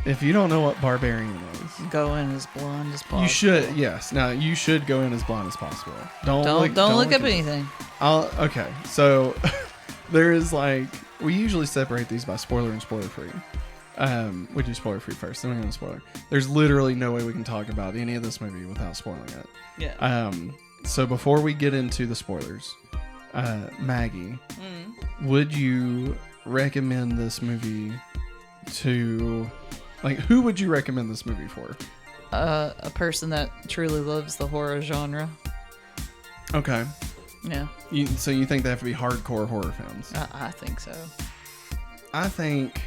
if you don't know what Barbarian is, Go in as blind as possible. you should. Yes, now you should go in as blind as possible. Don't look up anything. Okay, so there is we usually separate these by spoiler and spoiler free. We do spoiler free first, then we go to spoiler. There's literally no way we can talk about any of this movie without spoiling it. Yeah. So before we get into the spoilers, Maggie, would you recommend this movie to, who would you recommend this movie for? A person that truly loves the horror genre. Okay. Yeah. So you think they have to be hardcore horror fans? I think so. I think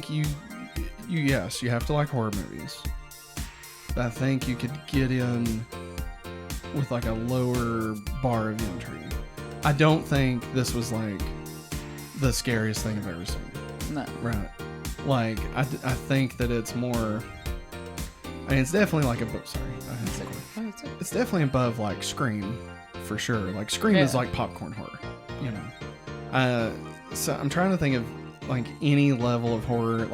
you have to like horror movies. I think you could get in with a lower bar of entry. I don't think this was the scariest thing I've ever seen. No. Right. I think that it's more. It's definitely a book. Sorry. It's definitely above Scream, for sure. Scream is popcorn horror, you know. So I'm trying to think of any level of horror.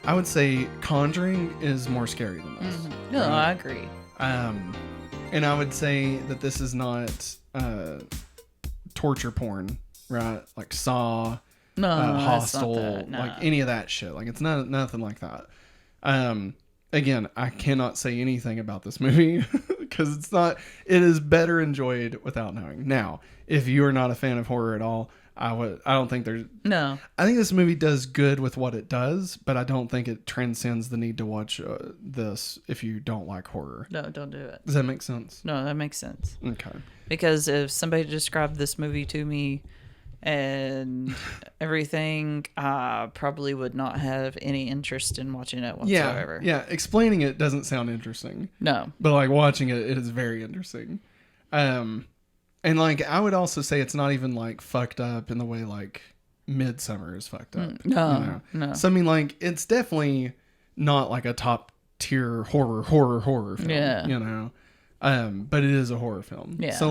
I would say Conjuring is more scary than this. Mm-hmm. No, I agree. And I would say that this is not torture porn, right? Saw, Hostel, not that, no. Any of that shit. It's nothing like that. Again, I cannot say anything about this movie because it is better enjoyed without knowing. Now, if you are not a fan of horror at all, I don't think there's... No. I think this movie does good with what it does, but I don't think it transcends the need to watch this if you don't like horror. No, don't do it. Does that make sense? No, that makes sense. Okay. Because if somebody described this movie to me and everything, I probably would not have any interest in watching it whatsoever. Yeah. Explaining it doesn't sound interesting. No. But watching it is very interesting. And I would also say it's not even fucked up in the way Midsummer is fucked up. No. So I mean it's definitely not a top tier horror film. Yeah. You know. But it is a horror film. Yeah. So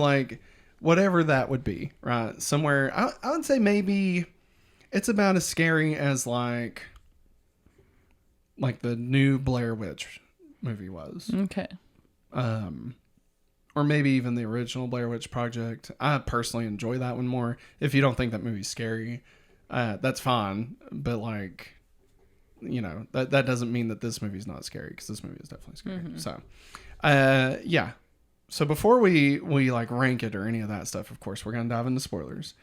whatever that would be, right? Somewhere I would say maybe it's about as scary as the new Blair Witch movie was. Okay. Or maybe even the original Blair Witch Project. I personally enjoy that one more. If you don't think that movie's scary, that's fine. But that doesn't mean that this movie's not scary, because this movie is definitely scary. Mm-hmm. So, yeah. So before we rank it or any of that stuff, of course, we're going to dive into spoilers.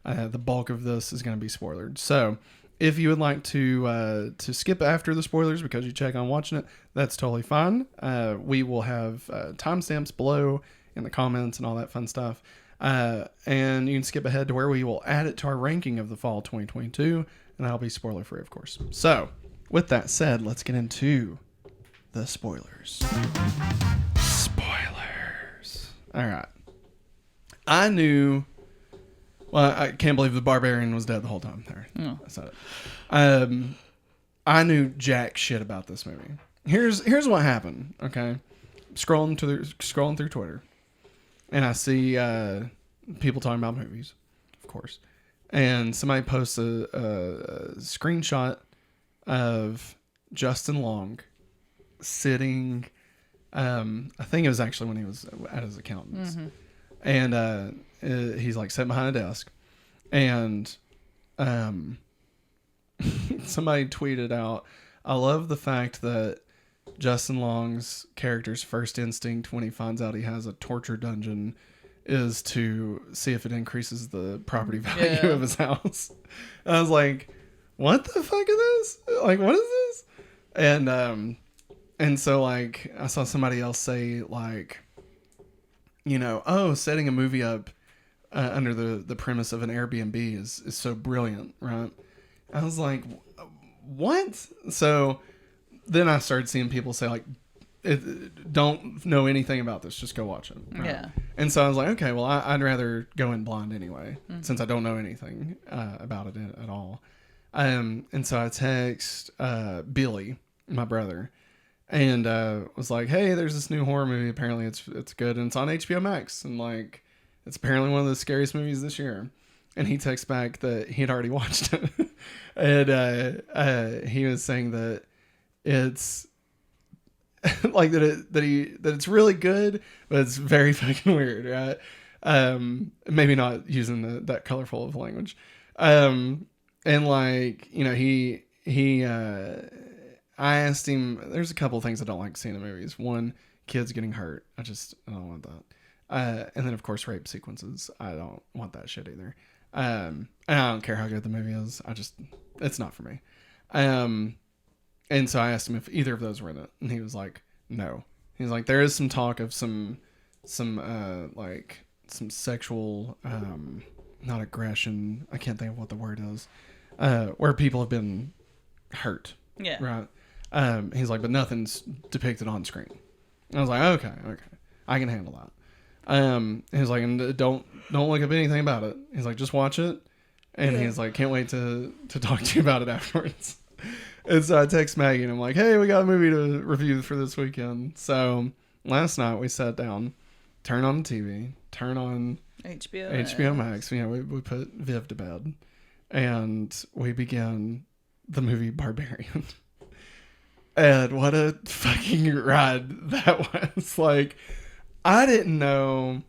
The bulk of this is going to be spoilered. So if you would like to skip after the spoilers because you check on watching it, that's totally fine. We will have timestamps below in the comments and all that fun stuff. And you can skip ahead to where we will add it to our ranking of the fall 2022, and that'll be spoiler free, of course. So with that said, let's get into the spoilers. All right. I knew... Well, I can't believe the Barbarian was dead the whole time there. Oh. That's not it. I knew jack shit about this movie. Here's what happened, okay? Scrolling through Twitter, and I see people talking about movies, of course. And somebody posts a screenshot of Justin Long sitting... I think it was actually when he was at his accountant's. Mm-hmm. And he's sitting behind a desk, and somebody tweeted out, "I love the fact that Justin Long's character's first instinct when he finds out he has a torture dungeon is to see if it increases the property value of his house." I was like, what the fuck is this? What is this? And so I saw somebody else say setting a movie up under the premise of an Airbnb is so brilliant, right? I was like, what? So then I started seeing people say don't know anything about this, just go watch it. Right? Yeah. And so I was like, okay, well I'd rather go in blind anyway, since I don't know anything about it at all. And so I text Billy, my brother, and was like, hey, there's this new horror movie. Apparently it's good, and it's on HBO Max, and it's apparently one of the scariest movies this year. And he texts back that he had already watched it. And he was saying that it's like that it's really good, but it's very fucking weird, right? Maybe not using that colorful of language. And like, you know, I asked him, there's a couple of things I don't like seeing in movies. One, kids getting hurt. I don't want that. And then of course rape sequences. I don't want that shit either. And I don't care how good the movie is. It's not for me. And so I asked him if either of those were in it, and he was like, no. He's like, there is some talk of some sexual, not aggression. I can't think of what the word is, where people have been hurt. Yeah. Right. He's like, but nothing's depicted on screen. I was like, okay, I can handle that. He's like, and don't look up anything about it. He's like, just watch it. And he's like, can't wait to talk to you about it afterwards. And so I text Maggie and I'm like, hey, we got a movie to review for this weekend. So last night we sat down, turned on the TV, turn on HBO Max. You know, we put Viv to bed, and we began the movie Barbarian. And what a fucking ride that was. Like, I didn't know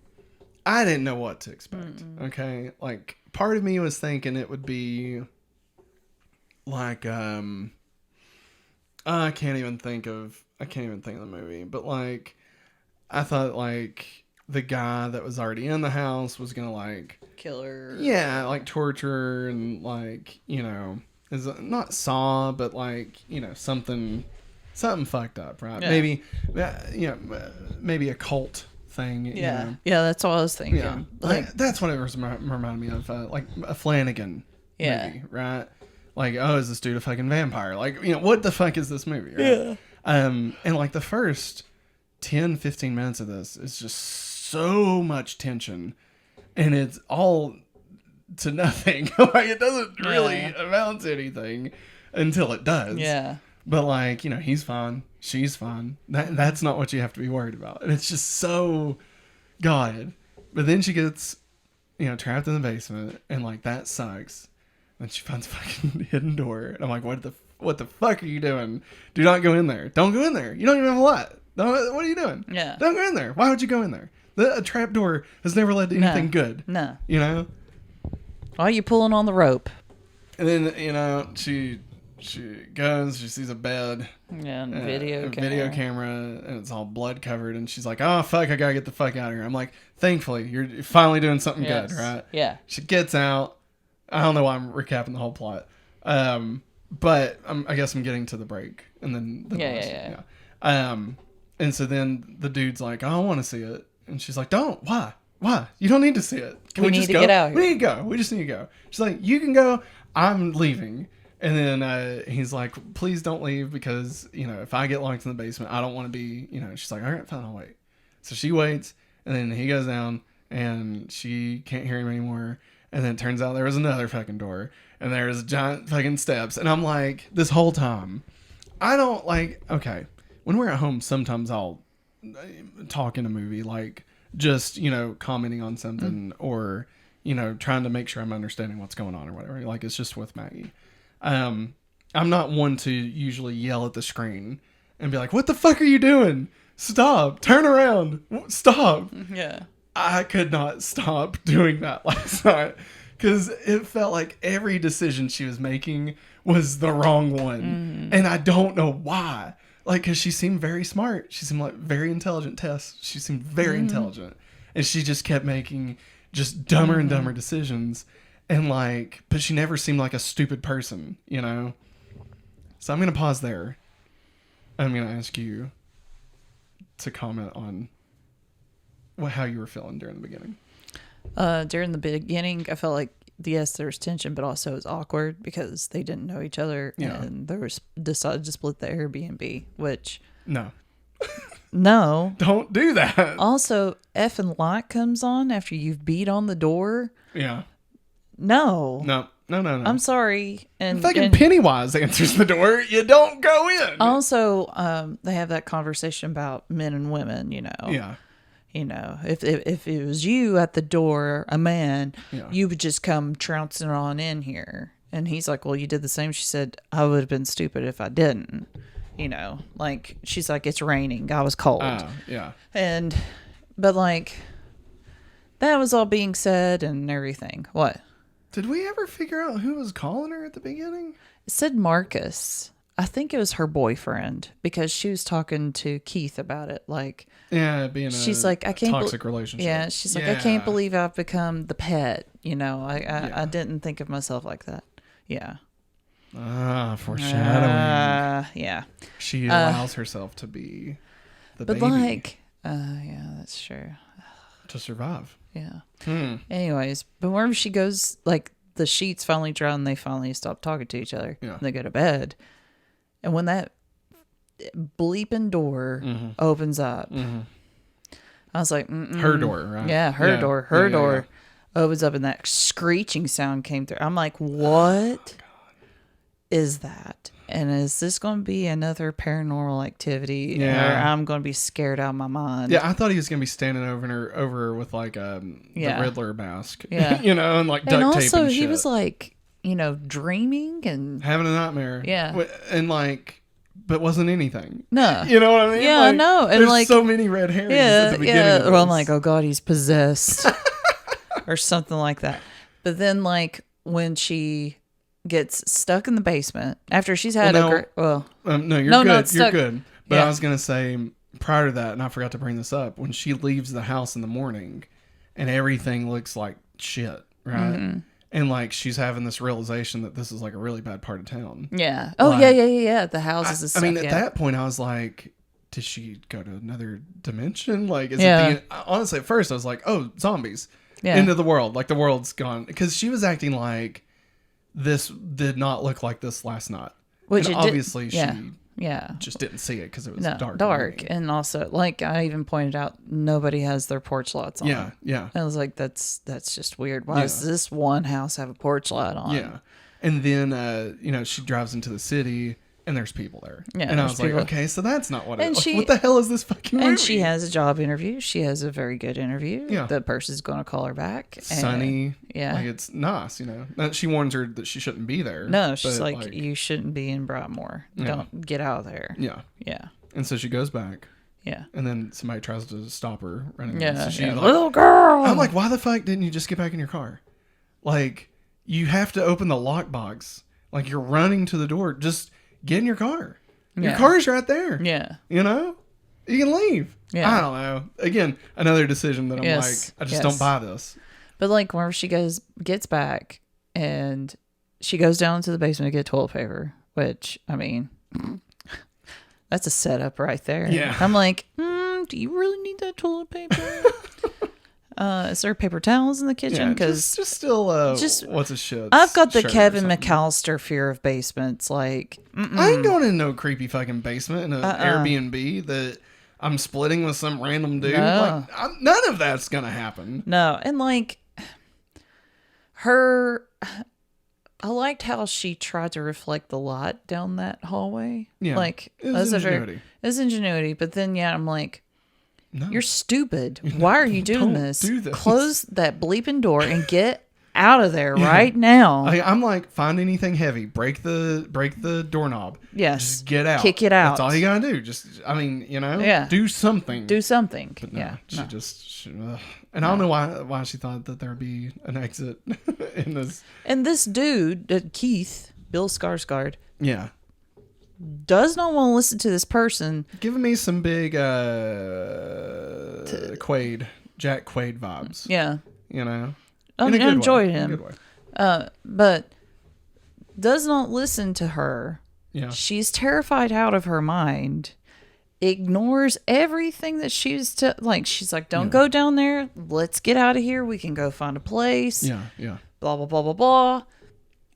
what to expect. Okay. Like, part of me was thinking it would be like, I can't even think of the movie, but like, I thought like the guy that was already in the house was gonna like kill her. Yeah, like torture her and like, you know, is not Saw, but like, you know, something fucked up, right? Yeah. Maybe, you know, maybe a cult thing. Yeah, you know? Yeah, that's what I was thinking. Yeah, like that's what it was reminded me of, like a Flanagan movie, right? Like, oh, is this dude a fucking vampire? Like, you know, what the fuck is this movie? Right? Yeah. And like the first 10, 15 minutes of this is just so much tension, and it's all to nothing. Like, it doesn't really amount to anything until it does. Yeah. But like, you know, he's fine, she's fine. That's not what you have to be worried about. And it's just so God. But then she gets, you know, trapped in the basement, and like that sucks. And she finds a fucking hidden door. And I'm like, what the fuck are you doing? Do not go in there. Don't go in there. You don't even have a lot. What are you doing? Yeah. Don't go in there. Why would you go in there? A trap door has never led to anything good. No. You know? Why are you pulling on the rope? And then, you know, she goes, she sees a bed. Yeah, and a video camera, and it's all blood covered. And she's like, oh, fuck, I gotta get the fuck out of here. I'm like, thankfully, you're finally doing something good, right? Yeah. She gets out. I don't know why I'm recapping the whole plot. But I guess I'm getting to the break. And then yeah. And so then the dude's like, I don't want to see it. And she's like, don't. Why? You don't need to see it. Can we just go? Get out here. We need to go. We just need to go. She's like, you can go. I'm leaving. And then he's like, please don't leave, because, you know, if I get locked in the basement, I don't want to be, you know. She's like, all right, fine, I'll wait. So she waits, and then he goes down, and she can't hear him anymore. And then it turns out there was another fucking door, and there's giant fucking steps. And I'm like, this whole time, I don't like, okay, when we're at home, sometimes I'll talk in a movie, like just, you know, commenting on something or, you know, trying to make sure I'm understanding what's going on or whatever. Like, it's just with Maggie. I'm not one to usually yell at the screen and be like, what the fuck are you doing? Stop. Turn around. Stop. Yeah. I could not stop doing that last night because it felt like every decision she was making was the wrong one. And I don't know why. Like, because she seemed very smart. She seemed like very intelligent. Tess. She seemed very intelligent. And she just kept making just dumber and dumber decisions. And like, but she never seemed like a stupid person, you know? So I'm going to pause there. I'm going to ask you to comment on how you were feeling during the beginning. During the beginning, I felt like, yes, there was tension, but also it was awkward because they didn't know each other. Yeah. And there was decided to split the Airbnb, which... No. No. Don't do that. Also, effing light comes on after you've beat on the door. Yeah. No. No. I'm sorry. And fucking Pennywise answers the door. You don't go in. Also, they have that conversation about men and women, you know. Yeah. You know, if it was you at the door, a man, you would just come trouncing on in here. And he's like, well, you did the same. She said, I would have been stupid if I didn't. You know, like, she's like, it's raining. I was cold. Yeah. But like, that was all being said and everything. What? Did we ever figure out who was calling her at the beginning? It said Marcus. I think it was her boyfriend because she was talking to Keith about it. Like, yeah, being she's like, I can't toxic relationship. Yeah, she's like, I can't believe I've become the pet. You know, I didn't think of myself like that. Yeah. Foreshadowing. Yeah. She allows herself to be the baby. But like, yeah, that's true. To survive. Yeah. Anyways, but whenever she goes, like, the sheets finally dry and they finally stop talking to each other. Yeah. And they go to bed. And when that bleeping door opens up, I was like, her door, right? Yeah, her door. Her door opens up and that screeching sound came through. I'm like, what is that? And is this going to be another paranormal activity? Yeah. Or I'm going to be scared out of my mind? Yeah, I thought he was going to be standing over with like the Riddler mask. Yeah. You know, and like duct tape and shit. And also he was like, you know, dreaming and having a nightmare. Yeah. And like, but wasn't anything. No. You know what I mean? Yeah, like, I know. And there's like, so many red herrings at the beginning of this. Well, I'm like, oh God, he's possessed. Or something like that. But then like when she gets stuck in the basement after she's had no, you're good. Not You're stuck. good. But Yeah. I was going to say prior to that, and I forgot to bring this up, when she leaves the house in the morning and everything looks like shit, right? And like she's having this realization that this is like a really bad part of town. Yeah. Oh, like, yeah. The houses and stuff. I mean, at that point, I was like, did she go to another dimension? Like, is Yeah. it honestly, at first, I was like, oh, zombies. Yeah. End of the world. Like, the world's gone. Because she was acting like this did not look like this last night. Which and it obviously, did, she just didn't see it because it was dark. Dark. And also, like I even pointed out, nobody has their porch lights on. Yeah. I was like, that's just weird. Why does this one house have a porch light on? Yeah. And then, she drives into the city and there's people there. Yeah, and I was like, okay, so that's not what it is. Like, what the hell is this fucking movie? And she has a job interview. She has a very good interview. Yeah. The person's going to call her back. Sunny. Yeah. Like, it's nice, She warns her that she shouldn't be there. No, she's like, you shouldn't be in Broadmoor. Yeah. Don't get out of there. Yeah. Yeah. And so she goes back. Yeah. And then somebody tries to stop her running. Yeah. So she's like, little girl. I'm like, why the fuck didn't you just get back in your car? Like, you have to open the lockbox. Like, you're running to the door. Just get in your car. Your car's right there. Yeah. You can leave. Yeah. I don't know. Again, another decision that I'm like, I just don't buy this. But like whenever she gets back and she goes down into the basement to get toilet paper, which, I mean, that's a setup right there. Yeah. I'm like, do you really need that toilet paper? Is there paper towels in the kitchen? Because just still, what's a shit? I've got the Kevin McAllister fear of basements. Like, I ain't going in no creepy fucking basement in an Airbnb that I'm splitting with some random dude. No. Like, none of that's gonna happen. No, and like I liked how she tried to reflect the light down that hallway. Yeah, like it was ingenuity. It was ingenuity, but then I'm like, no. You're stupid. Why are you doing this? Do this? Close that bleeping door and get out of there right now. I'm like, find anything heavy, break the doorknob. Yes. Just get out. Kick it out. That's all you gotta do. Just, do something. Do something. But no, yeah. And I don't know why she thought that there would be an exit in this. And this dude, Keith, Bill Skarsgård, yeah, does not want to listen to this person. Giving me some big Jack Quaid vibes. Yeah. I enjoyed him. But does not listen to her. Yeah. She's terrified out of her mind. Ignores everything that she's she's like, don't go down there. Let's get out of here. We can go find a place. Yeah. Blah, blah, blah, blah, blah.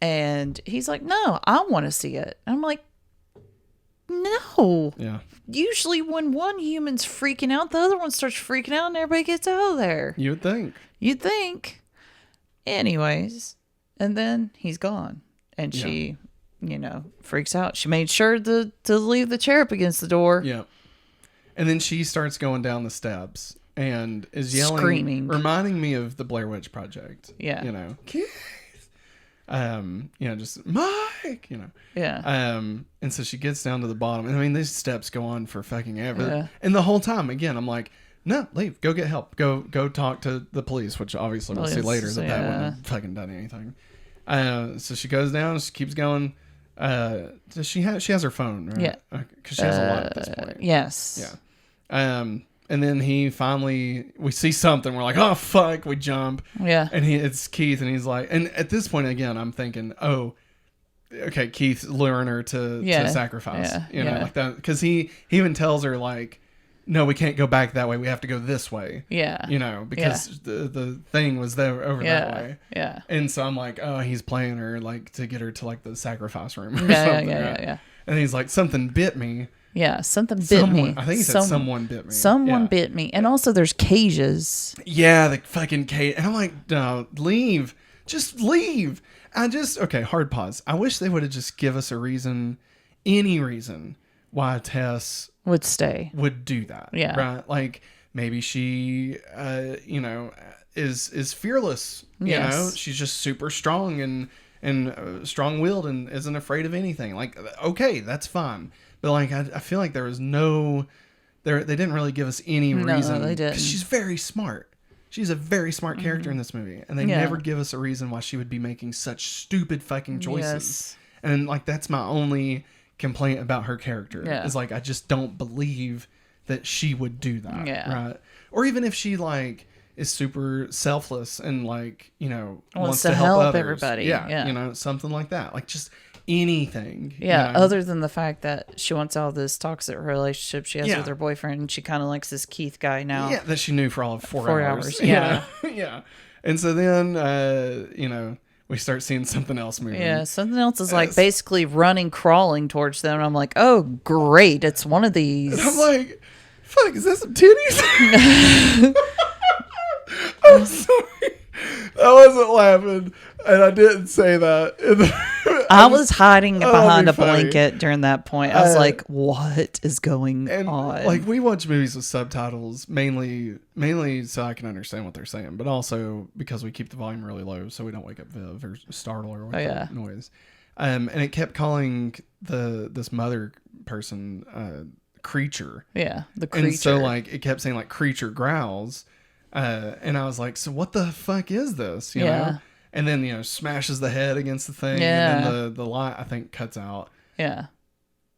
And he's like, no, I want to see it. And I'm like, no. Yeah. Usually when one human's freaking out, the other one starts freaking out and everybody gets out of there. You'd think. Anyways. And then he's gone. And she, freaks out. She made sure to leave the chair up against the door. Yeah. And then she starts going down the steps and is yelling. Screaming. Reminding me of the Blair Witch Project. Yeah. Keith. Just Mike, Yeah. And so she gets down to the bottom. And I mean, these steps go on for fucking ever. Yeah. And the whole time, again, I'm like, no, leave. Go get help. Go talk to the police, which obviously we'll see later that wouldn't have fucking done anything. So she goes down. She keeps going. She has her phone, right? Yeah. Because she has a lot at this point. Yes. Yeah. And then we see something. We're like, oh, fuck. We jump. Yeah. And it's Keith. And he's like, and at this point, again, I'm thinking, oh, okay, Keith's luring her to sacrifice. Like that. Because he even tells her, like, no, we can't go back that way. We have to go this way. Yeah. Because the thing was there over that way. Yeah. And so I'm like, oh, he's playing her, like, to get her to, like, the sacrifice room or something. Yeah. And he's like, something bit me. Yeah, something bit me. I think he said someone bit me. Someone bit me. And also there's cages. Yeah, the fucking cage. And I'm like, no, leave. Just leave. Okay, hard pause. I wish they would have just give us a reason, any reason, why Tess would do that. Yeah. Right? Like, maybe she, is fearless. Yes. She's just super strong and strong-willed and isn't afraid of anything. Like, okay, that's fine. But, like, I feel like there was they didn't really give us any reason. No, they didn't. Because she's very smart. She's a very smart character in this movie. And they never give us a reason why she would be making such stupid fucking choices. Yes. And, like, that's my only complaint about her character. Yeah. Is, like, I just don't believe that she would do that. Yeah. Right? Or even if she, like, is super selfless and, like, wants to help others. Everybody. Yeah. Something like that. Like, just anything. Yeah, other than the fact that she wants all this toxic relationship she has with her boyfriend, and she kind of likes this Keith guy now. Yeah, that she knew for all of 4 hours. Yeah. Yeah. And so then, we start seeing something else moving. Yeah, something else is like basically running, crawling towards them. And I'm like, oh, great. It's one of these. And I'm like, fuck, is that some titties? I'm sorry. I wasn't laughing, and I didn't say that. I was hiding behind a blanket during that point. I was like, what is going on? Like, we watch movies with subtitles mainly so I can understand what they're saying, but also because we keep the volume really low so we don't wake up Viv or startle her with that noise. And it kept calling this mother person creature. Yeah, the creature. And so, like, it kept saying, like, creature growls. And I was like, so what the fuck is this? You know? And then, smashes the head against the thing. Yeah. And then the light, I think, cuts out. Yeah.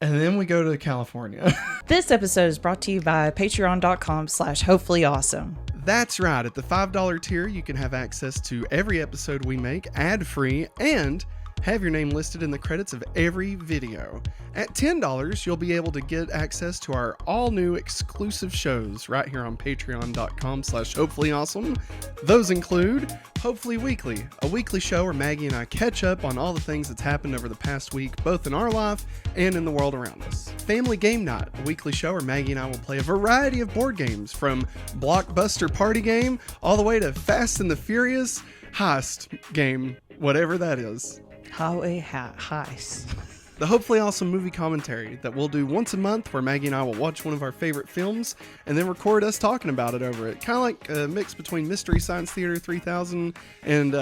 And then we go to California. This episode is brought to you by patreon.com/hopefullyawesome. That's right. At the $5 tier, you can have access to every episode we make ad-free and have your name listed in the credits of every video. At $10, you'll be able to get access to our all-new exclusive shows right here on patreon.com/hopefullyawesome. Those include Hopefully Weekly, a weekly show where Maggie and I catch up on all the things that's happened over the past week, both in our life and in the world around us. Family Game Night, a weekly show where Maggie and I will play a variety of board games, from Blockbuster Party Game all the way to Fast and the Furious Heist Game, whatever that is. Highway heist. The Hopefully Awesome movie commentary that we'll do once a month, where Maggie and I will watch one of our favorite films and then record us talking about it over it. Kind of like a mix between Mystery Science Theater 3000 and,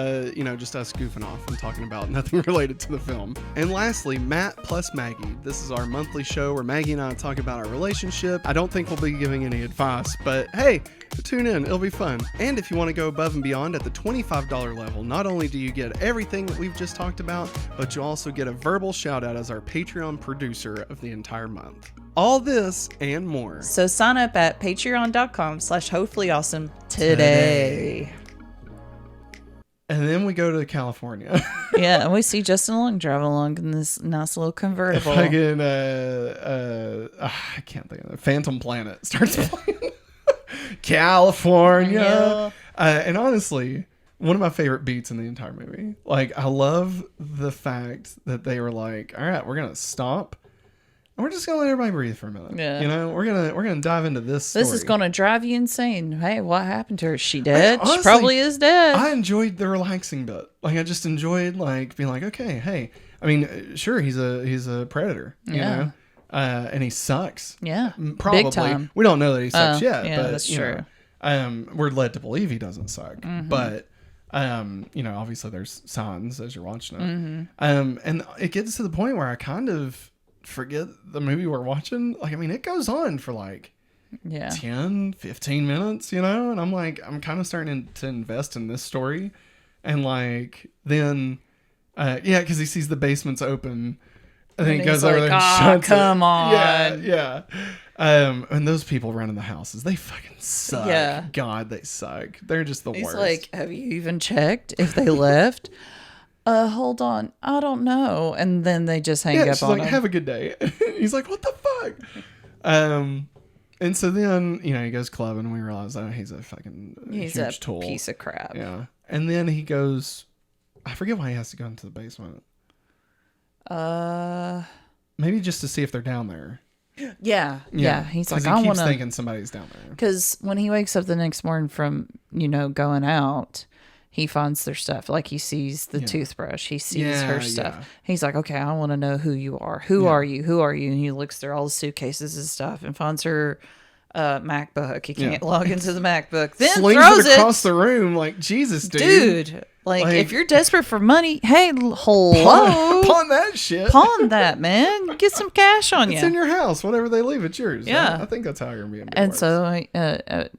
just us goofing off and talking about nothing related to the film. And lastly, Matt plus Maggie. This is our monthly show where Maggie and I talk about our relationship. I don't think we'll be giving any advice, but hey, tune in. It'll be fun. And if you want to go above and beyond at the $25 level, not only do you get everything that we've just talked about, but you also get a verbal shout out as our Patreon producer of the entire month. All this and more. So sign up at patreon.com/hopefullyawesome today. And then we go to California. Yeah, and we see Justin Long driving along in this nice little convertible. Fucking, I can't think of it. Phantom Planet starts playing. California. And honestly, one of my favorite beats in the entire movie. Like, I love the fact that they were like, all right, we're going to stop. And we're just going to let everybody breathe for a minute. Yeah. We're going to dive into this story. This is going to drive you insane. Hey, what happened to her? Is she dead? Honestly, she probably is dead. I enjoyed the relaxing bit. Like, I just enjoyed, like, being like, okay, hey. I mean, sure, he's a predator, you know? And he sucks. Yeah. Probably. Big time. We don't know that he sucks yet. Yeah, but, that's true. We're led to believe he doesn't suck. Mm-hmm. But Obviously there's signs as you're watching it. And it gets to the point where I kind of forget the movie we're watching. Like, I mean, it goes on for like 10, 15 minutes, and I'm kind of starting to invest in this story. And like, then, because he sees the basement's open. And then he goes over there and shuts come on. Yeah. And those people running the houses, they fucking suck. Yeah. God, they suck. They're just the worst. He's like, have you even checked if they left? Hold on. I don't know. And then they just hang up she's on like, him. have a good day. He's like, what the fuck? And so then, he goes clubbing and we realize, he's a fucking huge tool. Piece of crap. Yeah. And then he goes, I forget why he has to go into the basement. Maybe just to see if they're down there. Yeah. He's like, I want to thinking somebody's down there. Because when he wakes up the next morning from, going out, he finds their stuff. Like he sees the toothbrush. He sees her stuff. Yeah. He's like, okay, I want to know who you are. Who are you? Who are you? And he looks through all the suitcases and stuff and finds her MacBook. He can't log into the MacBook. Then slings throws it across the room like, Jesus, dude. Like, if you're desperate for money, hey, hello. Pawn that shit. Pawn that, man. Get some cash on you. It's in your house. Whatever they leave, it's yours. Yeah. I think that's how Airbnb and works. So,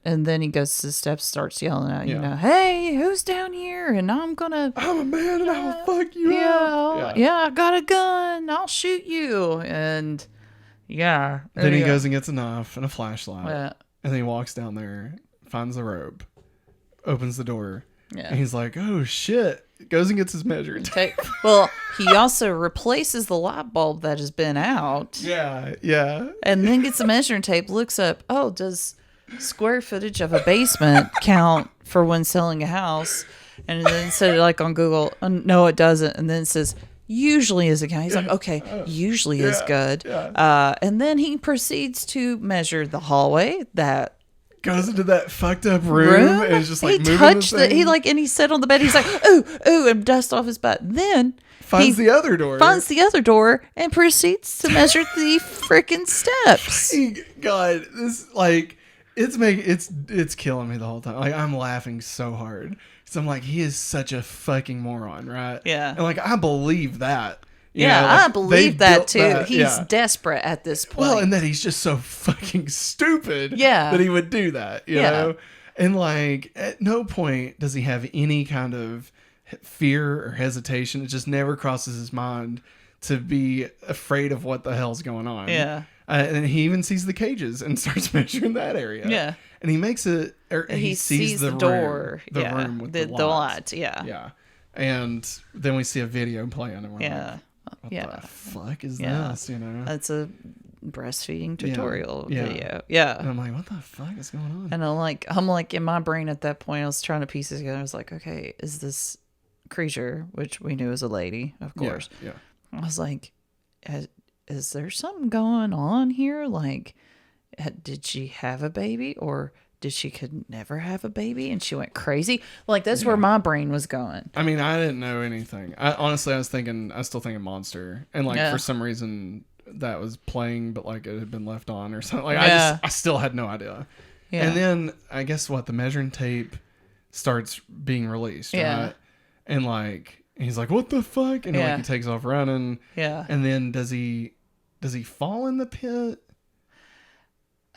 and then he goes to the steps, starts yelling out, hey, who's down here? And I'm a man and I'll fuck you up. Yeah, I got a gun. I'll shoot you. And, Then he goes and gets a knife and a flashlight. Yeah. And then he walks down there, finds the rope, opens the door. Yeah. And he's like, oh, shit. Goes and gets his measure. Well, he also replaces the light bulb that has been out. Yeah. And then gets a measuring tape, looks up, does square footage of a basement count for when selling a house? And then said it like on Google, no, it doesn't. And then it says, usually is a count. He's like, okay, usually is good. Yeah. And then he proceeds to measure the hallway that goes into that fucked up room and is just like moving touched the thing. and he sat on the bed. He's like, ooh, and dust off his butt. Then finds the other door and proceeds to measure the freaking steps. God, this it's killing me the whole time. Like, I'm laughing so hard. So I'm like, he is such a fucking moron, right? Yeah. And like, I believe that. I believe that too. He's desperate at this point. Well, and that he's just so fucking stupid that he would do that, you know? And like, at no point does he have any kind of fear or hesitation. It just never crosses his mind to be afraid of what the hell's going on. Yeah. And he even sees the cages and starts measuring that area. Yeah. And he makes it, or he sees the door. Room with the lights. Yeah. And then we see a video playing and we're like, what the fuck is this? That's a breastfeeding tutorial video. Yeah. And I'm like, what the fuck is going on? And I'm like in my brain at that point, I was trying to piece it together. I was like, okay, is this creature, which we knew was a lady, of course. Yeah. I was like, is there something going on here? Like, did she have a baby, or did she could never have a baby and she went crazy? Like, that's where my brain was going. I mean, I didn't know anything. I still thinking monster. And like, for some reason that was playing, but like it had been left on or something. Like, I still had no idea. Yeah. And then I guess the measuring tape starts being released. Yeah. Right? And like, he's like, what the fuck? And like, he takes off running. Yeah. And then does he fall in the pit?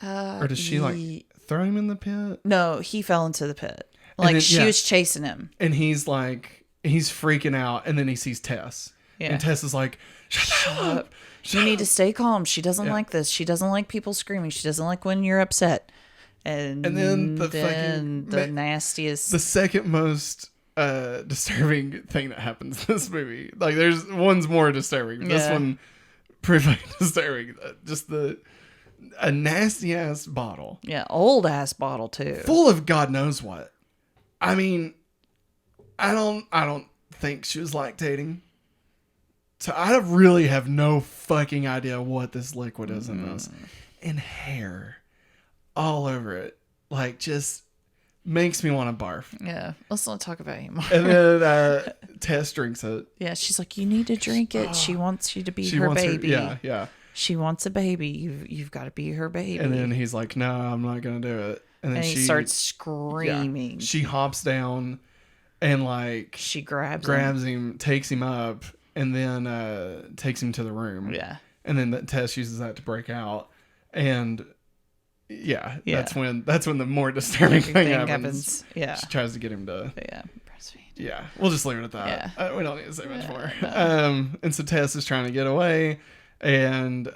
Or does she like throw him in the pit? No, he fell into the pit. Like, then, she was chasing him. And he's freaking out. And then he sees Tess. Yeah. And Tess is like, shut up. You need to stay calm. She doesn't like this. She doesn't like people screaming. She doesn't like when you're upset. And then the nastiest. The second most disturbing thing that happens in this movie. Like, there's one's more disturbing. This one pretty disturbing. Just a nasty ass bottle. Yeah, old ass bottle too. Full of God knows what. I mean, I don't think she was lactating. So I really have no fucking idea what this liquid is in this. And hair all over it. Like, just makes me want to barf. Yeah, let's not talk about it anymore. And then Tess drinks it. Yeah, she's like, you need to drink it. She wants you to be her baby. Yeah. She wants a baby. You've got to be her baby. And then he's like, no, I'm not going to do it. And then he starts screaming. Yeah, she hops down and like she grabs him, takes him up, and then takes him to the room. Yeah. And then Tess uses that to break out, and that's when the more disturbing thing happens. Yeah. She tries to get him to breastfeed. Yeah, we'll just leave it at that. Yeah. We don't need to say much more. No. And so Tess is trying to get away, and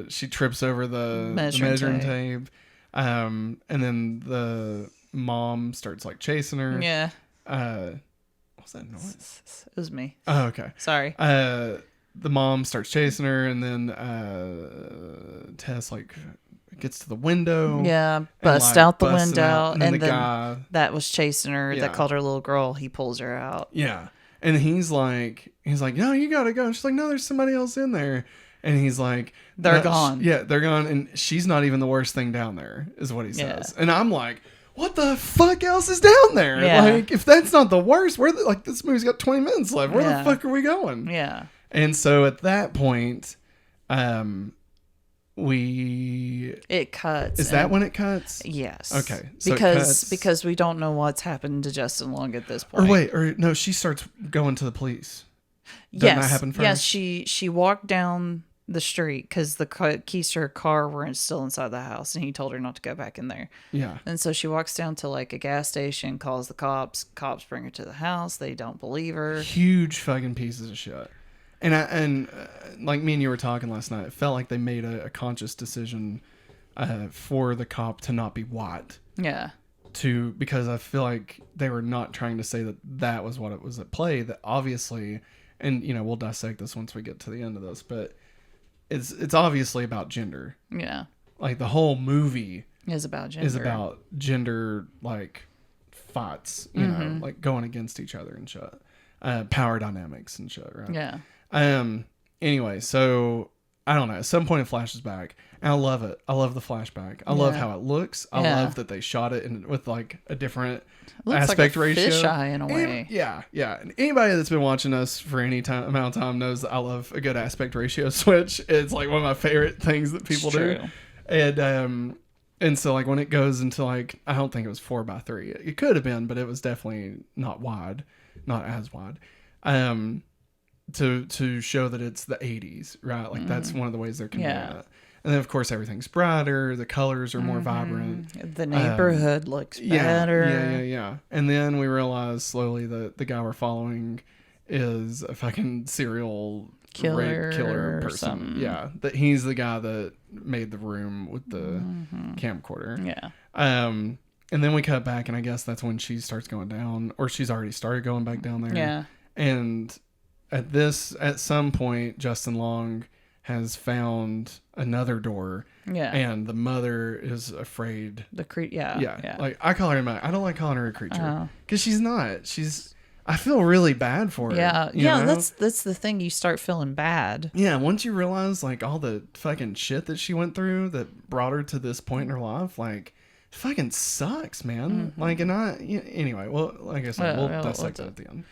she trips over the measuring tape. And then the mom starts like chasing her. Yeah. What's that noise? It was me. Oh, okay. Sorry. The mom starts chasing her, and then Tess like gets to the window. Yeah, bust out the window, and then the guy that was chasing her, that called her little girl, he pulls her out. Yeah, and he's like, no, you gotta go. And she's like, no, there's somebody else in there. And he's like, they're gone. Yeah, they're gone, and she's not even the worst thing down there, is what he says. And I'm like, what the fuck else is down there? Yeah. Like, if that's not the worst, this movie's got 20 minutes left. Where the fuck are we going? Yeah. And so at that point, it cuts. Is that when it cuts? Yes. Okay. So because we don't know what's happened to Justin Long at this point. No, she starts going to the police. Doesn't that happen first? Yes, she walked down the street because the keys to her car were still inside the house, and he told her not to go back in there. Yeah. And so she walks down to like a gas station, calls the cops. Cops bring her to the house. They don't believe her. Huge fucking pieces of shit. And like me and you were talking last night, it felt like they made a conscious decision for the cop to not be white. Yeah. Because I feel like they were not trying to say that was what it was at play. That obviously, and we'll dissect this once we get to the end of this, but it's obviously about gender. Yeah. Like the whole movie is about gender, like fights, you know, like going against each other and shit. Power dynamics and shit, right? Yeah. Anyway, so I don't know. At some point it flashes back, and I love it. I love the flashback. I love how it looks. I love that they shot it with like a different aspect ratio. Fisheye in a way. Yeah. And anybody that's been watching us for any amount of time knows that I love a good aspect ratio switch. It's like one of my favorite things that people do. And so like when it goes into like, I don't think it was 4:3. It could have been, but it was definitely not as wide. To show that it's the 80s, right? Like that's one of the ways they're conveying it. And then of course everything's brighter, the colors are more vibrant. The neighborhood looks better. Yeah. And then we realize slowly that the guy we're following is a fucking serial killer person. Yeah, that he's the guy that made the room with the camcorder. Yeah. And then we cut back, and I guess that's when she starts going down, or she's already started going back down there. Yeah. And at some point, Justin Long has found another door. Yeah. And the mother is afraid. Yeah. Like I call her I don't like calling her a creature because she's not. I feel really bad for her. Yeah. Yeah. Know? That's the thing. You start feeling bad. Yeah. Once you realize like all the fucking shit that she went through that brought her to this point in her life, like it fucking sucks, man. Like, and anyway, well, like I said, we'll dissect it at the end.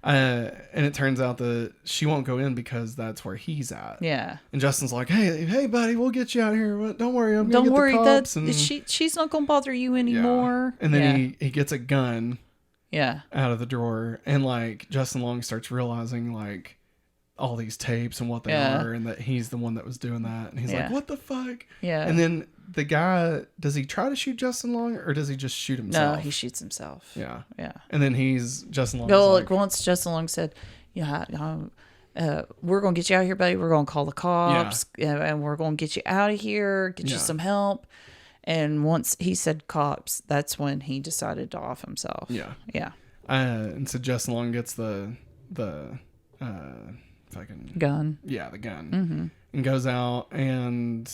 And it turns out that she won't go in because that's where he's at. Yeah. And Justin's like, hey, buddy, we'll get you out of here. Don't worry, I'm gonna get the cops. And she's not gonna bother you anymore. Yeah. And then he gets a gun. Yeah. Out of the drawer, and like Justin Long starts realizing like all these tapes and what they are, and that he's the one that was doing that, and he's like, "What the fuck?" Yeah. And then the guy, does he try to shoot Justin Long, or does he just shoot himself? No, he shoots himself. Yeah. And then Justin Long. No, like once Justin Long said, "Yeah, we're gonna get you out of here, buddy. We're gonna call the cops, and we're gonna get you out of here, get you some help." And once he said cops, that's when he decided to off himself. Yeah. Yeah. And so Justin Long gets the fucking gun. Yeah, the gun. And goes out, and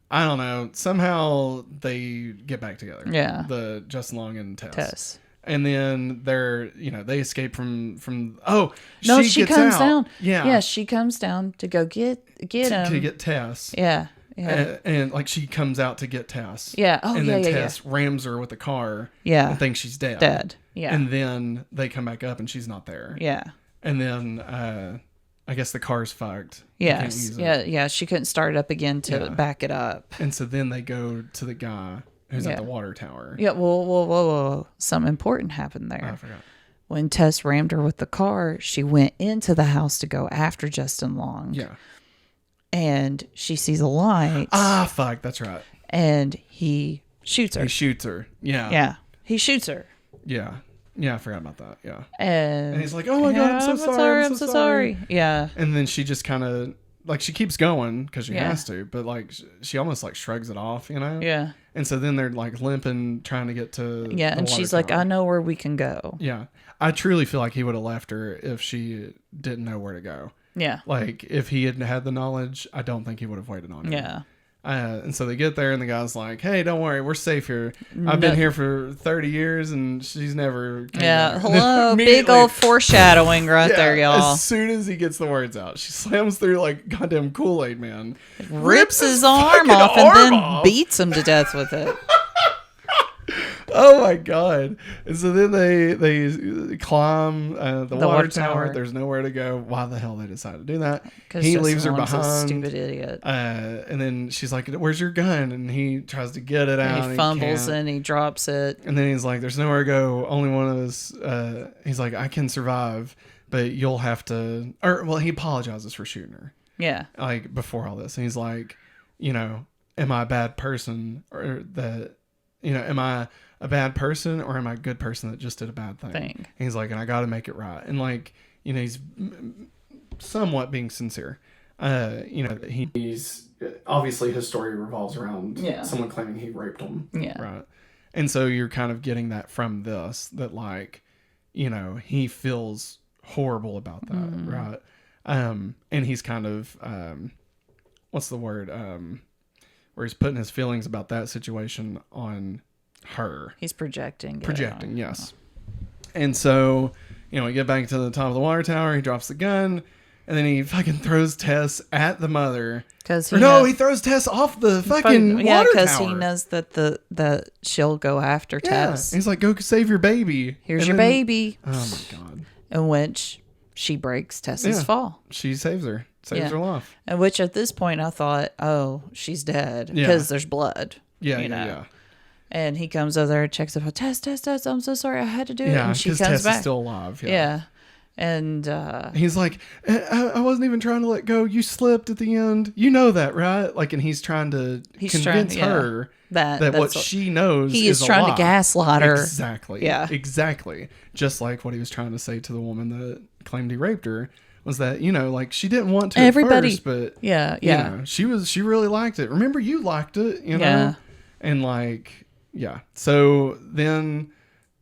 I don't know, somehow they get back together. Yeah. The Justin Long and Tess. And then they escape from she comes out. Down. Yeah, she comes down to go get him. To get Tess. Yeah. Yeah. And like she comes out to get Tess. Yeah. Oh, and then Tess rams her with the car. Yeah. And thinks she's dead. Yeah. And then they come back up and she's not there. Yeah. And then I guess the car's fucked. Yes. Yeah. She couldn't start it up again to back it up. And so then they go to the guy who's at the water tower. Yeah. Whoa. Something important happened there. I forgot. when Tess rammed her with the car, she went into the house to go after Justin Long. Yeah. And she sees a light. Ah, fuck. That's right. And he shoots her. He shoots her. Yeah. Yeah. He shoots her. Yeah. Yeah, I forgot about that. Yeah. And he's like, oh my God, I'm so sorry. I'm so sorry. Yeah. And then she just kind of, like, she keeps going because she has to, but, like, she almost, like, shrugs it off, you know? Yeah. And so then they're, like, limping, trying to get to yeah, and she's like, I know where we can go. Yeah. I truly feel like he would have left her if she didn't know where to go. Yeah. Like, if he hadn't had the knowledge, I don't think he would have waited on her. Yeah. And so they get there, and the guy's like, hey, don't worry, we're safe here. I've been here for 30 years, and she's never came Yeah, there. hello, big old foreshadowing right there, y'all. As soon as he gets the words out, she slams through like goddamn Kool-Aid Man. Rips his arm off and then beats him to death with it. Oh my God. And so then they climb the water tower. There's nowhere to go. Why the hell they decide to do that? He leaves her behind. Stupid idiot. And then she's like, where's your gun? And he tries to get it out. And he fumbles and he drops it. And then he's like, there's nowhere to go. Only one of us. He's like, I can survive, but you'll have to. Or, well, he apologizes for shooting her. Yeah. Like before all this. And he's like, you know, am I a bad person? Or that, you know, am I a bad person or am I a good person that just did a bad thing? And he's like, and I got to make it right. And like, you know, he's somewhat being sincere. You know, he's obviously his story revolves around someone claiming he raped him. Yeah. Right. And so you're kind of getting that from this, that like, you know, he feels horrible about that. Right. And he's kind of, what's the word? Where he's putting his feelings about that situation on her. He's projecting. Yes. And so, you know, we get back to the top of the water tower. He drops the gun, and then he fucking throws Tess at the mother. He throws Tess off the fucking water tower. Because he knows that she'll go after Tess. He's like, go save your baby. Here's your baby. Oh my God. In which she breaks Tess's fall. She saves her. Saves her life. And which at this point I thought, oh, she's dead because there's blood. Yeah. And he comes over there and checks up. Tess, I'm so sorry. I had to do it. Yeah, and she comes Tess back. Is still alive. Yeah. And he's like, I wasn't even trying to let go. You slipped at the end. You know that, right? Like, and he's trying to convince her that what she knows he is trying to gaslight her. Exactly. Yeah. Exactly. Just like what he was trying to say to the woman that claimed he raped her. Was that, you know, like she didn't want to at first, but you know, she really liked it. Remember, you liked it, you know, and like, So then,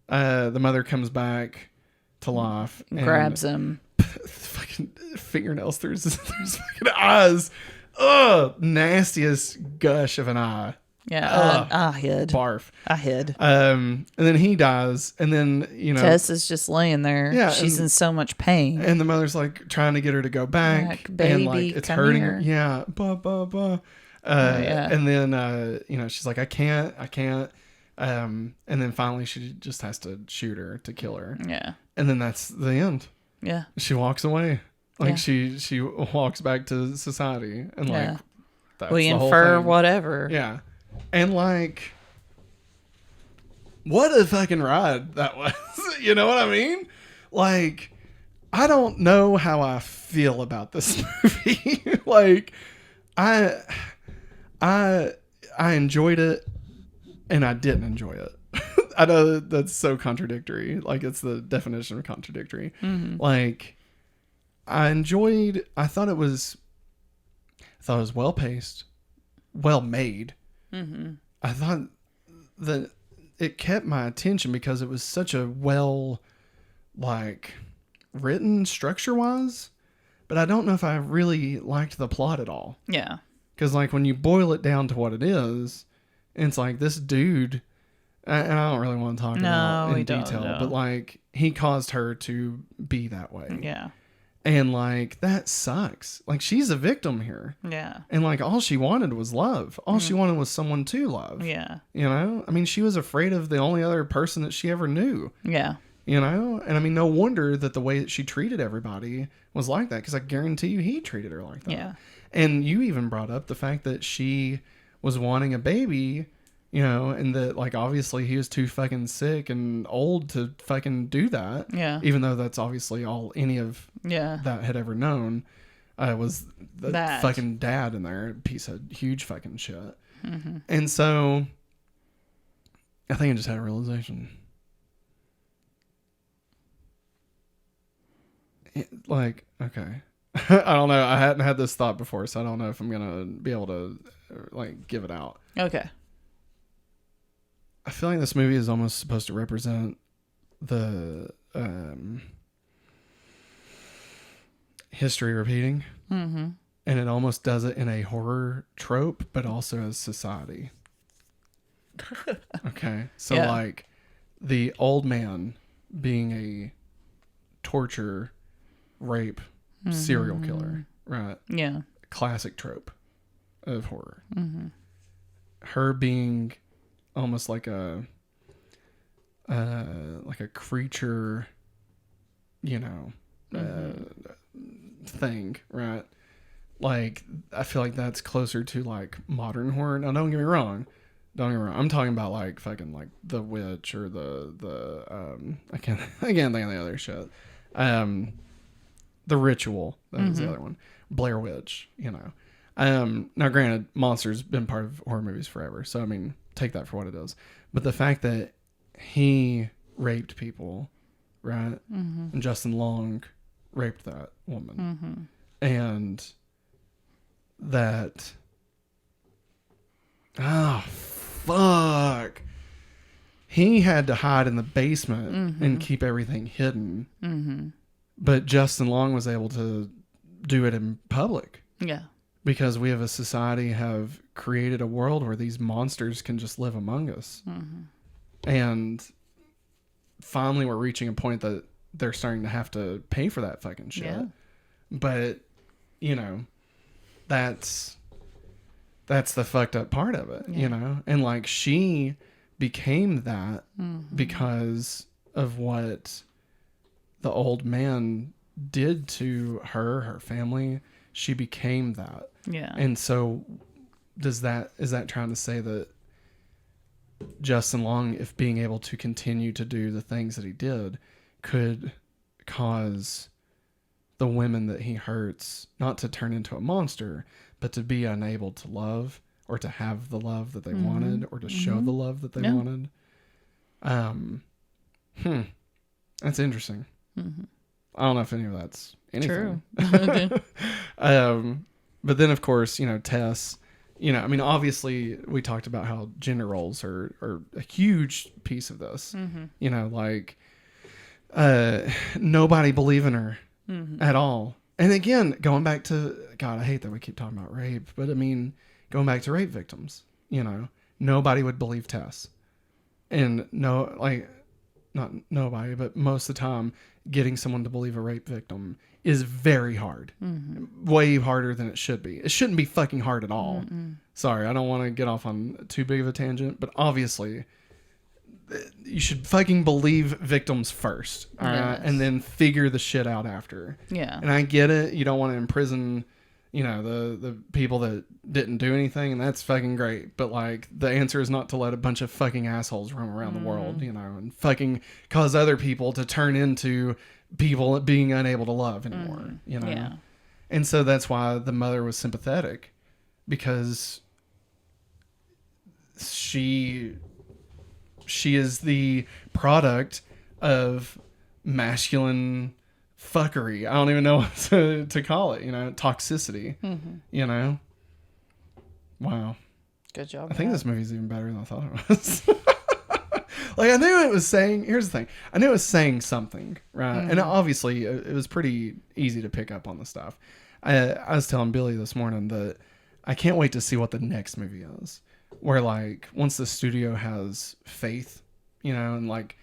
the mother comes back to life and grabs him, fucking fingernails through his fucking eyes. Ugh, nastiest gush of an eye. Yeah, I hid. Barf. I hid. And then he dies, and then, you know, Tess is just laying there. Yeah, she's in so much pain. And the mother's like trying to get her to go back, baby, and like it's hurting her. Yeah, And then you know, she's like, I can't. And then finally, she just has to shoot her to kill her. Yeah. And then that's the end. Yeah. She walks away. Like she walks back to society, and like that's we infer whatever. Yeah. And like, what a fucking ride that was. You know what I mean? Like, I don't know how I feel about this movie. Like, I enjoyed it and I didn't enjoy it. I know that's so contradictory. Like, it's the definition of contradictory. Mm-hmm. Like, I thought it was well paced, well made. Mm-hmm. I thought that it kept my attention because it was such a well, like, written structure wise, but I don't know if I really liked the plot at all. Yeah. Because, like, when you boil it down to what it is, it's like this dude, and I don't really want to talk about in detail, but like, he caused her to be that way. Yeah. And like, that sucks. Like, she's a victim here. Yeah. And like, all she wanted was love. All she wanted was someone to love. Yeah. You know? I mean, she was afraid of the only other person that she ever knew. Yeah. You know? And I mean, no wonder that the way that she treated everybody was like that, because I guarantee you he treated her like that. Yeah. And you even brought up the fact that she was wanting a baby you know, and that like obviously he was too fucking sick and old to fucking do that. Yeah. Even though that's obviously all any of that had ever known was the fucking dad in there, piece of huge fucking shit. Mm-hmm. And so I think I just had a realization. Like, okay. I don't know. I hadn't had this thought before, so I don't know if I'm going to be able to like give it out. Okay. I feel like this movie is almost supposed to represent the history repeating. Mm-hmm. And it almost does it in a horror trope, but also as society. Okay. So like the old man being a torture, rape, serial killer, right? Yeah. Classic trope of horror. Mm-hmm. Her being almost like a creature, you know, thing, right? Like, I feel like that's closer to like modern horror. Now, don't get me wrong. I'm talking about like fucking like The Witch or the I can't think of the other shit. The Ritual, that was the other one. Blair Witch, you know. Now granted, monsters been part of horror movies forever, so I mean, take that for what it is. But the fact that he raped people, right? Mm-hmm. And Justin Long raped that woman. Mm-hmm. And that fuck. He had to hide in the basement and keep everything hidden. Mm-hmm. But Justin Long was able to do it in public. Yeah. Because we have a society have created a world where these monsters can just live among us. Mm-hmm. And finally we're reaching a point that they're starting to have to pay for that fucking shit. Yeah. But, you know, that's the fucked up part of it, you know? And like she became that because of what the old man did to her family. She became that. Yeah. And so is that trying to say that Justin Long, if being able to continue to do the things that he did, could cause the women that he hurts not to turn into a monster, but to be unable to love or to have the love that they wanted or to show the love that they wanted? That's interesting. Mm-hmm. I don't know if any of that's anything. True. But then, of course, you know, Tess, you know, I mean, obviously we talked about how gender roles are a huge piece of this, you know, like, nobody believing her at all. And again, going back to, God, I hate that we keep talking about rape, but I mean, going back to rape victims, you know, nobody would believe Tess. And no, like, not nobody, but most of the time, getting someone to believe a rape victim is very hard. Way harder than it should be. It shouldn't be fucking hard at all. Sorry, I don't want to get off on too big of a tangent, but obviously you should fucking believe victims first, all right? And then figure the shit out after. Yeah. And I get it. You don't want to imprison, you know, the people that didn't do anything, and that's fucking great. But like, the answer is not to let a bunch of fucking assholes roam around the world, you know, and fucking cause other people to turn into people being unable to love anymore, you know? Yeah. And so that's why the mother was sympathetic, because she is the product of masculine fuckery. I don't even know what to call it, you know, toxicity, you know? Wow. Good job. I think this movie's even better than I thought it was. Like, I knew it was saying, here's the thing. I knew it was saying something, right? And obviously it was pretty easy to pick up on the stuff. I was telling Billy this morning that I can't wait to see what the next movie is, where like, once the studio has faith, you know, and like,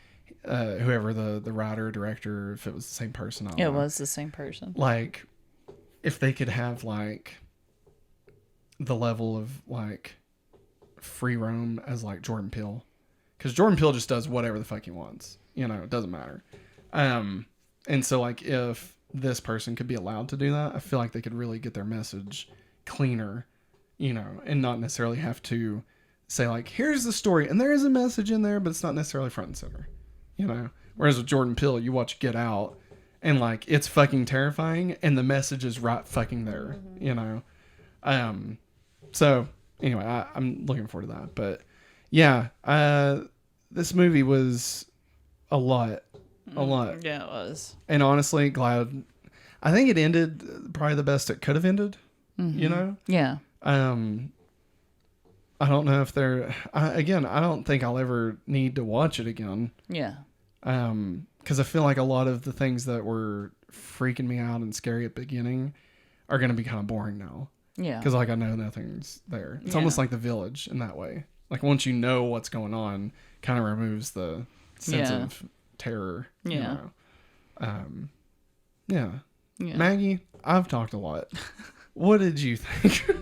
whoever the writer, director, if it was the same person. I don't know. It was the same person. Like, if they could have like the level of like free roam as like Jordan Peele, because Jordan Peele just does whatever the fuck he wants, you know, it doesn't matter. And so like, if this person could be allowed to do that, I feel like they could really get their message cleaner, you know, and not necessarily have to say like, here's the story, and there is a message in there, but it's not necessarily front and center, you know. Whereas with Jordan Peele, you watch Get Out, and like it's fucking terrifying, and the message is right fucking there, you know. So anyway, I'm looking forward to that. But yeah, this movie was a lot. Yeah, it was. And honestly, glad. I think it ended probably the best it could have ended. You know. Yeah. I don't know if I don't think I'll ever need to watch it again. Yeah. Because I feel like a lot of the things that were freaking me out and scary at the beginning are going to be kind of boring now. Yeah. Because like I know nothing's there. It's almost like The Village in that way. Like once you know what's going on, kind of removes the sense of terror. Yeah. You know? Yeah. Maggie, I've talked a lot. What did you think?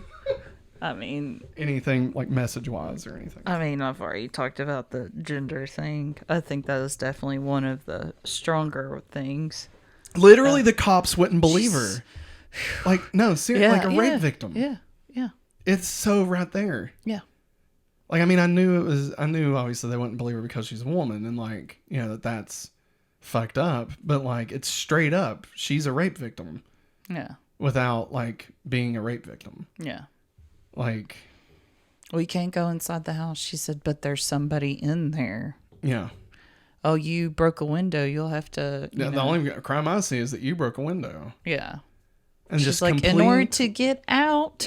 I mean, anything like message wise or anything? I mean, I've already talked about the gender thing. I think that is definitely one of the stronger things. Literally, the cops wouldn't believe her. Like, no, seriously, like a rape victim. Yeah. Yeah. It's so right there. Yeah. Like, I mean, I knew obviously they wouldn't believe her because she's a woman and like, you know, that's fucked up, but like it's straight up. She's a rape victim. Yeah. Without like being a rape victim. Yeah. Like, we can't go inside the house. She said, but there's somebody in there. Yeah. Oh, you broke a window. You'll have to. Yeah. The only crime I see is that you broke a window. Yeah. And she's just like, in order to get out.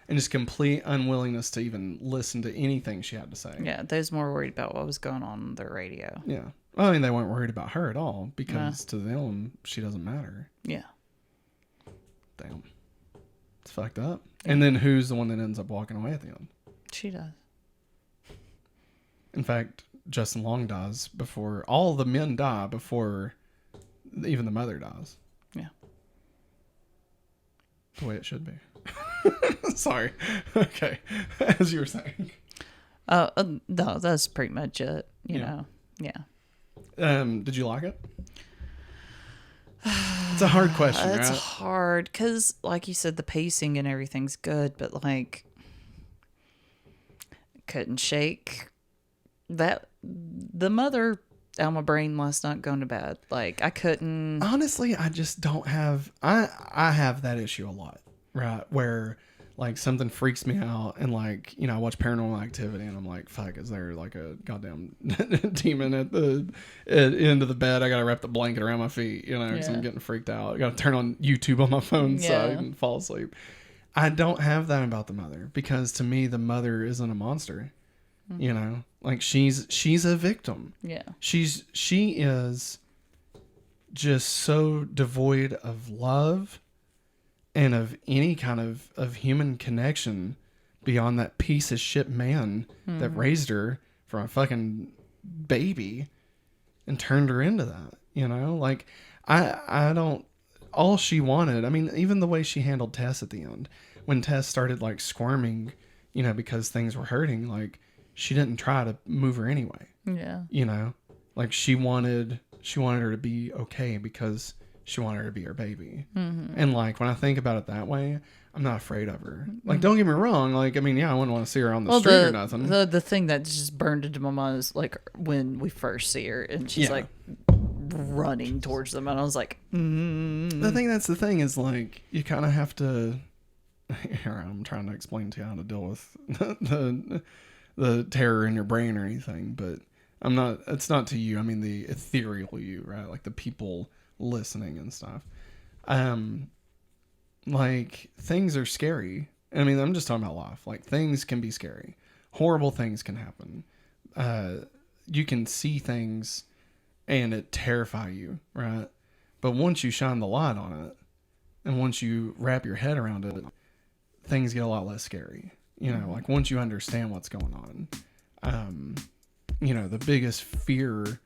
And just complete unwillingness to even listen to anything she had to say. Yeah. They was more worried about what was going on their radio. Yeah. Well, I mean, they weren't worried about her at all because to them, she doesn't matter. Yeah. Damn. It's fucked up. And then who's the one that ends up walking away at the end? She does. In fact, Justin Long dies before all the men die before even the mother dies. Yeah. The way it should be. Sorry. Okay. As you were saying. No, that's pretty much it. You know. Yeah. Did you like it? It's a hard question, It's right? hard because, like you said, the pacing and everything's good, but like, couldn't shake that the mother out of my brain last night going to bed. Like, I couldn't. Honestly, I just don't have. I have that issue a lot, right? Where like something freaks me out, and like, you know, I watch Paranormal Activity, and I'm like, fuck, is there like a goddamn demon at the end of the bed? I gotta wrap the blanket around my feet, you know, because I'm getting freaked out. I gotta turn on YouTube on my phone so I can fall asleep. I don't have that about the mother because to me, the mother isn't a monster. Mm-hmm. You know, like she's a victim. Yeah, she is just so devoid of love and of any kind of human connection beyond that piece of shit man that raised her from a fucking baby and turned her into that, you know? Like, I don't, all she wanted, I mean, even the way she handled Tess at the end, when Tess started like squirming, you know, because things were hurting, like, she didn't try to move her anyway. Yeah. You know? Like, she wanted her to be okay because she wanted her to be her baby. Mm-hmm. And like, when I think about it that way, I'm not afraid of her. Like, don't get me wrong. Like, I mean, yeah, I wouldn't want to see her on the street or nothing. The thing that just burned into my mind is like when we first see her and she's like running towards them, and I was like, I think that's the thing is like, you kind of have to. Here, I'm trying to explain to you how to deal with the terror in your brain or anything, but I'm not. It's not to you. I mean, the ethereal you, right? Like the people listening and stuff. Like, things are scary. I mean, I'm just talking about life. Like, things can be scary. Horrible things can happen. You can see things and it terrify you, right? But once you shine the light on it and once you wrap your head around it, things get a lot less scary. You know, like once you understand what's going on. You know, the biggest fear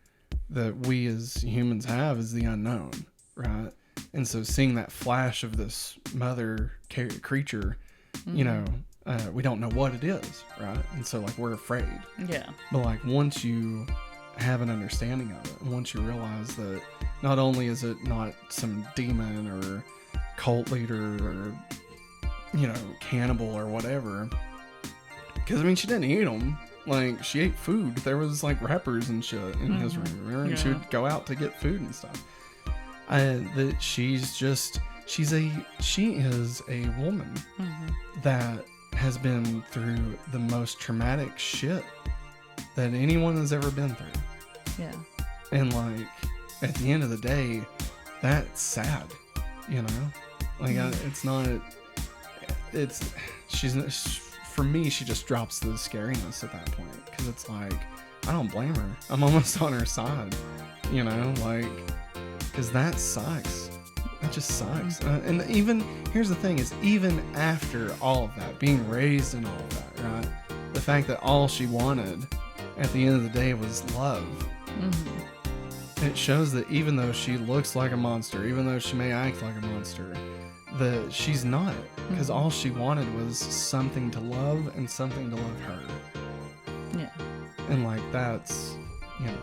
that we as humans have is the unknown, right? And so seeing that flash of this mother creature, you know, we don't know what it is, right? And so like we're afraid. Yeah. But like once you have an understanding of it, and once you realize that not only is it not some demon or cult leader or, you know, cannibal or whatever Because, I mean, she didn't eat them. Like, she ate food. There was, like, wrappers and shit in his room. Remember? And she would go out to get food and stuff. That she is a woman that has been through the most traumatic shit that anyone has ever been through. Yeah. And, like, at the end of the day, that's sad, you know? Like, for me, she just drops the scariness at that point. Because it's like, I don't blame her. I'm almost on her side, you know? Like, because that sucks. That just sucks. And even, here's the thing, is even after all of that, being raised and all of that, right? The fact that all she wanted at the end of the day was love. It shows that even though she looks like a monster, even though she may act like a monster, that she's not. Because all she wanted was something to love and something to love her. Yeah. And like, that's, you know,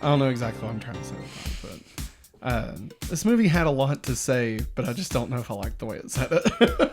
I don't know exactly what I'm trying to say with that, but this movie had a lot to say, but I just don't know if I liked the way it said it.